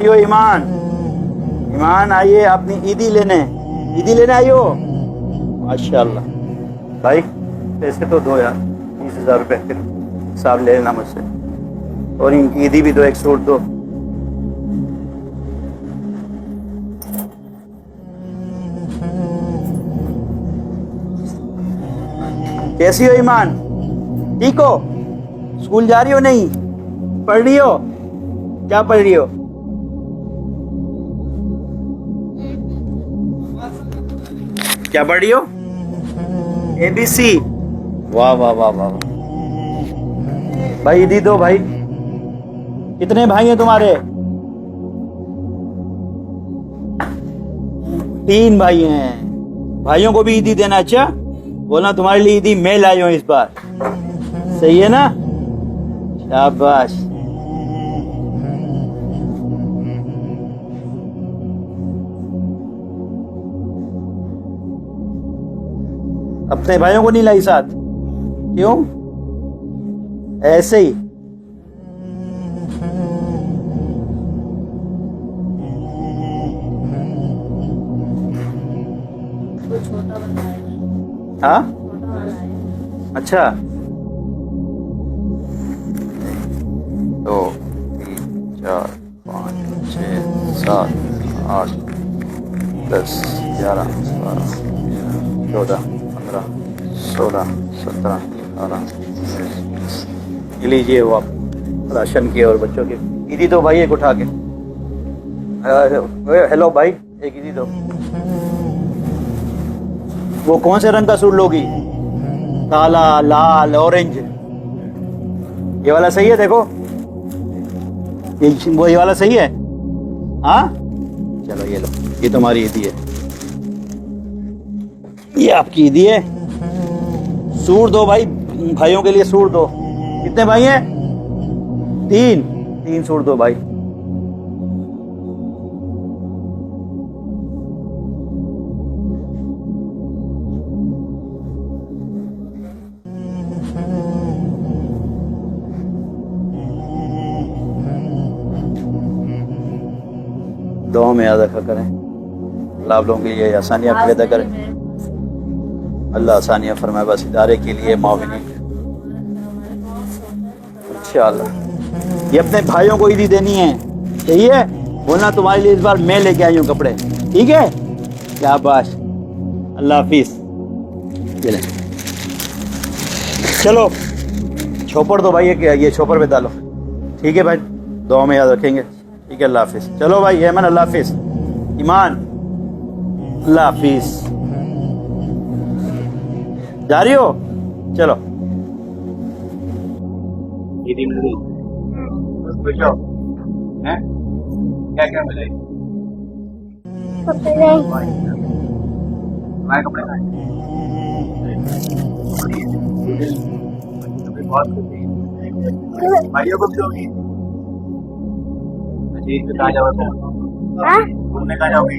कैसी हो ईमान? ईमान आइए अपनी ईदी लेने आई हो। माशाल्लाह। भाई पैसे तो दो यार, 20,000 रुपये फिर हिसाब ले लेना मुझसे, और इनकी ईदी भी दो, एक सूट दो। कैसी हो ईमान? ठीक हो? स्कूल जा रही हो? नहीं पढ़ रही हो? क्या पढ़ रही हो? क्या पढ़ रही हो? ABC। वाह वाह वाह वाह। भाई ईदी दो भाई। कितने भाई हैं तुम्हारे? 3 भाई हैं। भाइयों को भी ईदी देना। अच्छा बोलना तुम्हारे लिए ईदी मैं लाई हूं इस बार। सही है ना? शाबाश। अपने भाइयों को नहीं लाई साथ? क्यों? ऐसे ही। हाँ अच्छा। 2 3 4 5 6 7 8 10 11 12 14 15 16 17 18 19। लीजिए वो आप राशन के और बच्चों के। ईदी दो भाई एक उठा के। हेलो भाई, एक ईदी दो। वो कौन से रंग का सूट लोगी? काला, लाल, ऑरेंज? ये वाला सही है? देखो ये वाला सही है। हाँ चलो ये लो, ये तुम्हारी ईदी है, ये आपकी ईदी है। सूट दो भाई, भाइयों के लिए सूट दो। कितने भाई हैं? 3 सूट दो भाई। दुआ में याद रखा करें, अल्लाह आप लोगों के लिए आसानियाँ पैदा करें। अल्लाह आसानियाँ फरमाए बस इदारे के लिए माविन इंशाअल्लाह। ये अपने भाइयों को ईदी देनी है, सही है? बोलना तुम्हारे लिए इस बार मैं लेके आई हूँ कपड़े, ठीक है? क्या बात। अल्लाह हाफिज। चलो छोपर दो भाई, ये छोपर पे डालो, ठीक है भाई? दुआ में याद रखेंगे, ठीक है? अल्लाह हाफिज। चलो भाई ऐमन, अल्लाह हाफिज। ईमान, अल्लाह हाफिज। जा रही हो? चलो। दीदी मिली हैं? क्या क्या मिले? कपड़े मैं कपड़े लाए। बहुत खुशी है। भाइयों को भी दोगी? कहाँ जाओगे? घूमने कहाँ जाओगे?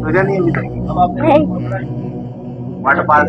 तुझे नहीं मिलेगी वाटर पार्क।